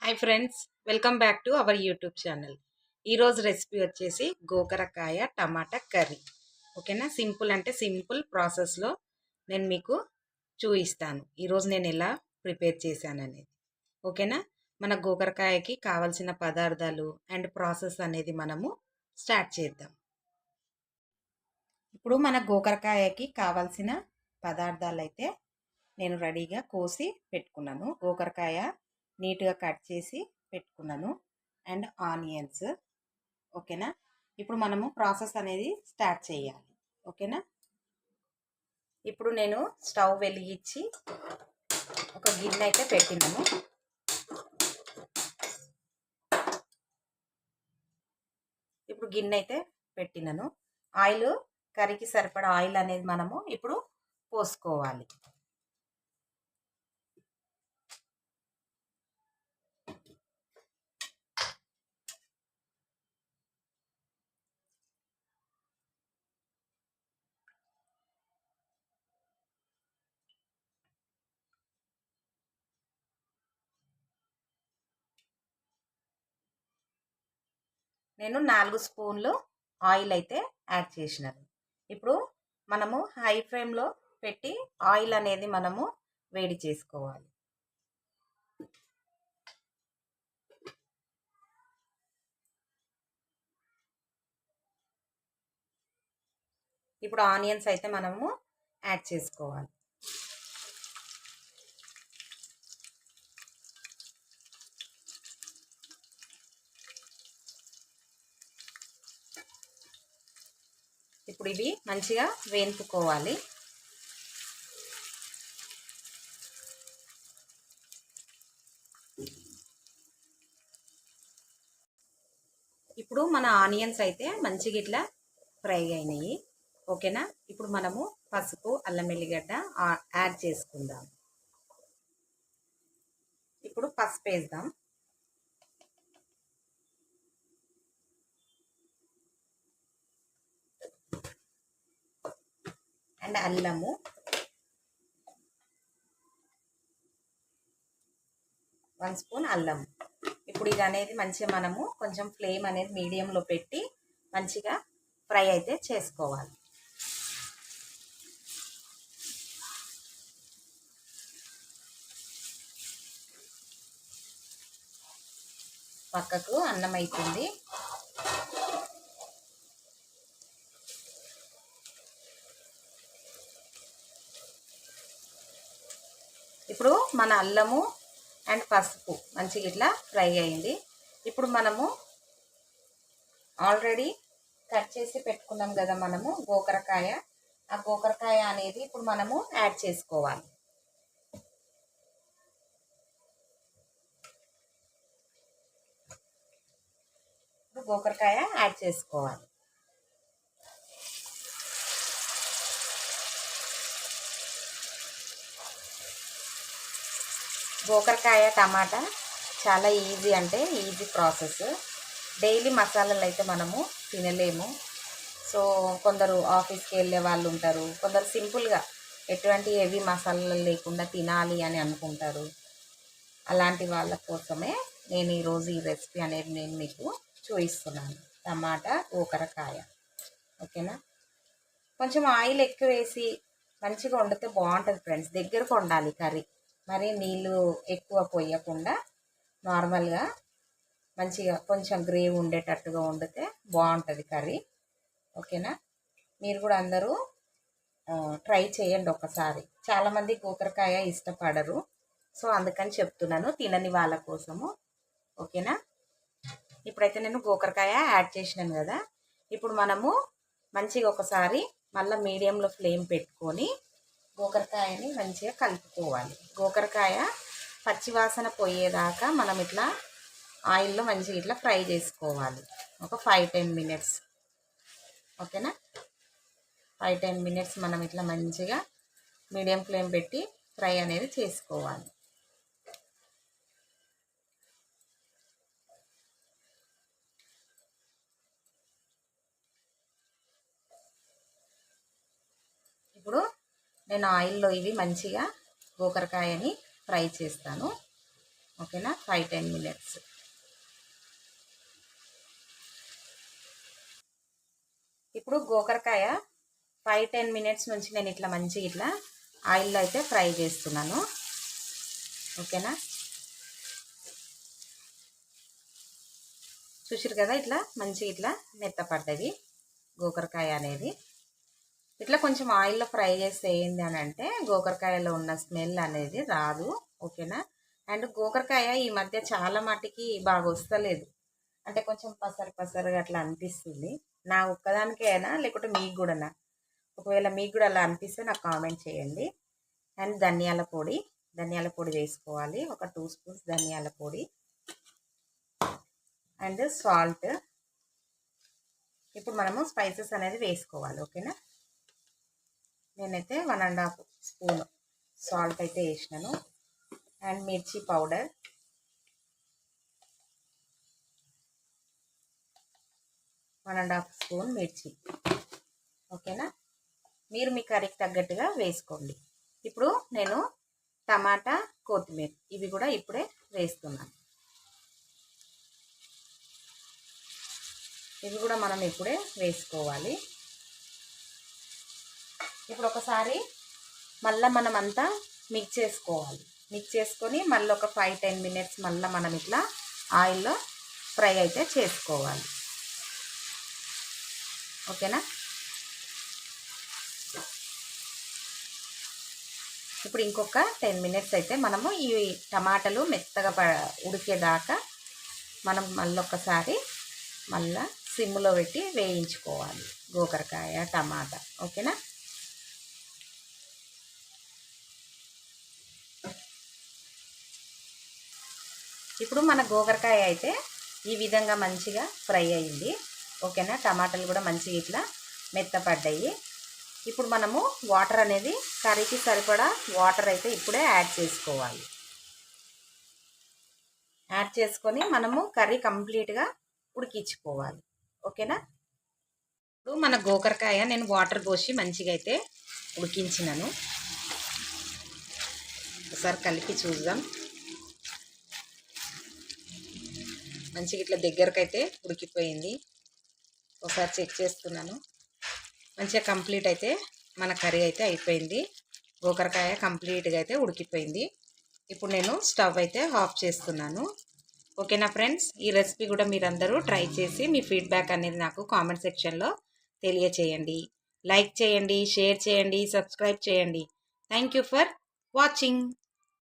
Hi friends, welcome back to our YouTube channel. ఈరోజు recipe వచ్చేసి గోకరకాయ టమాటా curry. ఓకేనా, simple అంటే సింపుల్ ప్రాసెస్లో నేను మీకు చూపిస్తాను ఈరోజు నేను ఎలా ప్రిపేర్ చేశాను అనేది. ఓకేనా, మన గోకరకాయకి కావాల్సిన పదార్థాలు అండ్ ప్రాసెస్ అనేది మనము స్టార్ట్ చేద్దాం. ఇప్పుడు మన గోకరకాయకి కావాల్సిన పదార్థాలు అయితే నేను రెడీగా కోసి పెట్టుకున్నాను. గోకరకాయ నీట్గా కట్ చేసి పెట్టుకున్నాను అండ్ ఆనియన్స్. ఓకేనా, ఇప్పుడు మనము ప్రాసెస్ అనేది స్టార్ట్ చేయాలి. ఓకేనా, ఇప్పుడు నేను స్టవ్ వెలిగించి ఒక గిన్నె అయితే పెట్టినాను. ఇప్పుడు గిన్నె అయితే పెట్టినాను. ఆయిల్, కర్రీకి సరిపడా ఆయిల్ అనేది మనము ఇప్పుడు పోసుకోవాలి. నేను 4 స్పూన్లు ఆయిల్ అయితే యాడ్ చేసినాను. ఇప్పుడు మనము హై ఫ్లేమ్లో పెట్టి ఆయిల్ అనేది మనము వేడి చేసుకోవాలి. ఇప్పుడు ఆనియన్స్ అయితే మనము యాడ్ చేసుకోవాలి. ఇప్పుడు ఇవి మంచిగా వేయించుకోవాలి. ఇప్పుడు మన ఆనియన్స్ అయితే మంచిగా ఇట్లా ఫ్రై అయినాయి. ఓకేనా, ఇప్పుడు మనము పసుపు, అల్లం వెల్లిగడ్డ యాడ్ చేసుకుందాం. ఇప్పుడు పసుపు వేద్దాం. అండ్ అల్లము, 1 స్పూన్ అల్లం. ఇప్పుడు ఇది అనేది మంచిగా మనము కొంచెం ఫ్లేమ్ అనేది మీడియంలో పెట్టి మంచిగా ఫ్రై అయితే చేసుకోవాలి. పక్కకు అన్నం అవుతుంది. ఇప్పుడు మన అల్లము అండ్ పసుపు మంచిగా ఇట్లా ఫ్రై అయింది. ఇప్పుడు మనము ఆల్రెడీ కట్ చేసి పెట్టుకున్నాం కదా మనము గోకరకాయ. ఆ గోకరకాయ అనేది ఇప్పుడు మనము యాడ్ చేసుకోవాలి. ఇప్పుడు గోకరకాయ యాడ్ చేసుకోవాలి. గోకరకాయ టమాటా చాలా ఈజీ, అంటే ఈజీ ప్రాసెస్. డైలీ మసాలాలు అయితే మనము తినలేము. సో కొందరు ఆఫీస్కి వెళ్ళే వాళ్ళు ఉంటారు, కొందరు సింపుల్గా ఎటువంటి హెవీ మసాలాలు లేకుండా తినాలి అని అనుకుంటారు. అలాంటి వాళ్ళ కోసమే నేను ఈరోజు ఈ రెసిపీ అనేది నేను మీకు చూపిస్తున్నాను. టమాటా గోకరకాయ. ఓకేనా, కొంచెం ఆయిల్ ఎక్కువ వేసి మంచిగా వండితే బాగుంటుంది ఫ్రెండ్స్. దగ్గరకు వండాలి కర్రీ, మరి నీళ్ళు ఎక్కువ పోయకుండా నార్మల్గా మంచిగా కొంచెం గ్రేవీ ఉండేటట్టుగా వండితే బాగుంటుంది కర్రీ. ఓకేనా, మీరు కూడా అందరూ ట్రై చేయండి ఒకసారి. చాలామంది గోకరకాయ ఇష్టపడరు, సో అందుకని చెప్తున్నాను, తినని వాళ్ళ కోసము. ఓకేనా, ఇప్పుడైతే నేను గోకరకాయ యాడ్ చేసినాను కదా. ఇప్పుడు మనము మంచిగా ఒకసారి మళ్ళీ మీడియంలో ఫ్లేమ్ పెట్టుకొని గోకరకాయని మంచిగా కలుపుకోవాలి. గోకరకాయ పచ్చివాసన పోయేదాకా మనం ఇట్లా ఆయిల్లో మంచిగా ఇట్లా ఫ్రై చేసుకోవాలి ఒక 5-10 మినిట్స్. ఓకేనా, 5-10 మినిట్స్ మనం ఇట్లా మంచిగా మీడియం ఫ్లేమ్ పెట్టి ఫ్రై అనేది చేసుకోవాలి. ఇప్పుడు నేను ఆయిల్లో ఇవి మంచిగా గోకరకాయని ఫ్రై చేస్తాను. ఓకేనా, 5-10 మినిట్స్. ఇప్పుడు గోకరకాయ 5-10 మినిట్స్ నుంచి నేను ఇట్లా మంచిగా ఇట్లా ఆయిల్లో అయితే ఫ్రై చేస్తున్నాను. ఓకేనా, చూసారు కదా, ఇట్లా మంచిగా ఇట్లా మెత్తపడ్డది గోకరకాయ అనేది. ఇట్లా కొంచెం ఆయిల్లో ఫ్రై చేస్తే ఏంది అని అంటే గోకరకాయలో ఉన్న స్మెల్ అనేది రాదు. ఓకేనా, అండ్ గోకరకాయ ఈ మధ్య చాలా మటుకి బాగా వస్తలేదు, అంటే కొంచెం పసరు పసరుగా అట్లా అనిపిస్తుంది. నా ఒక్కదానికేనా లేకుంటే మీకు కూడానా? ఒకవేళ మీకు కూడా అలా అనిపిస్తే నాకు కామెంట్ చేయండి. అండ్ ధనియాల పొడి వేసుకోవాలి, ఒక 2 స్పూన్స్ ధనియాల పొడి అండ్ సాల్ట్. ఇప్పుడు మనము స్పైసెస్ అనేది వేసుకోవాలి. ఓకేనా, నేనైతే 1.5 స్పూన్ సాల్ట్ అయితే వేసినాను. అండ్ మిర్చి పౌడర్, 1.5 స్పూన్ మిర్చి. ఓకేనా, మీరు మీ కర్రీకి తగ్గట్టుగా వేసుకోండి. ఇప్పుడు నేను టమాటా, కొత్తిమీర ఇవి కూడా ఇప్పుడే వేస్తున్నాను. ఇవి కూడా మనం ఇప్పుడే వేసుకోవాలి. ఇప్పుడు ఒకసారి మళ్ళీ మనం అంతా మిక్స్ చేసుకోవాలి. మిక్స్ చేసుకొని మళ్ళీ ఒక 5-10 మినిట్స్ మళ్ళీ మనం ఇట్లా ఆయిల్లో ఫ్రై అయితే చేసుకోవాలి. ఓకేనా, ఇప్పుడు ఇంకొక 10 మినిట్స్ అయితే మనము ఈ టమాటాలు మెత్తగా ఉడికేదాకా మనం మళ్ళీ ఒకసారి మళ్ళీ సిమ్లో పెట్టి వేయించుకోవాలి గోకరకాయ, టమాటా. ఓకేనా, ఇప్పుడు మన గోకరకాయ అయితే ఈ విధంగా మంచిగా ఫ్రై అయింది. ఓకేనా, టమాటాలు కూడా మంచిగా ఇట్లా మెత్తపడ్డాయి. ఇప్పుడు మనము వాటర్ అనేది కర్రీకి సరిపడా వాటర్ అయితే ఇప్పుడే యాడ్ చేసుకోవాలి. యాడ్ చేసుకొని మనము కర్రీ కంప్లీట్గా ఉడికించుకోవాలి. ఓకేనా, ఇప్పుడు మన గోకరకాయ నేను వాటర్ పోసి మంచిగా అయితే ఉడికించినాను. ఒకసారి కలిపి చూద్దాం. మంచిగా ఇట్లా దగ్గరకు అయితే ఉడికిపోయింది. ఒకసారి చెక్ చేస్తున్నాను. మంచిగా కంప్లీట్ అయితే మన కర్రీ అయితే అయిపోయింది. గోకరకాయ కంప్లీట్గా అయితే ఉడికిపోయింది. ఇప్పుడు నేను స్టవ్ అయితే ఆఫ్ చేస్తున్నాను. ఓకేనా ఫ్రెండ్స్, ఈ రెసిపీ కూడా మీరందరూ ట్రై చేసి మీ ఫీడ్బ్యాక్ అనేది నాకు కామెంట్ సెక్షన్లో తెలియచేయండి. లైక్ చేయండి, షేర్ చేయండి, సబ్స్క్రైబ్ చేయండి. Thank you for watching.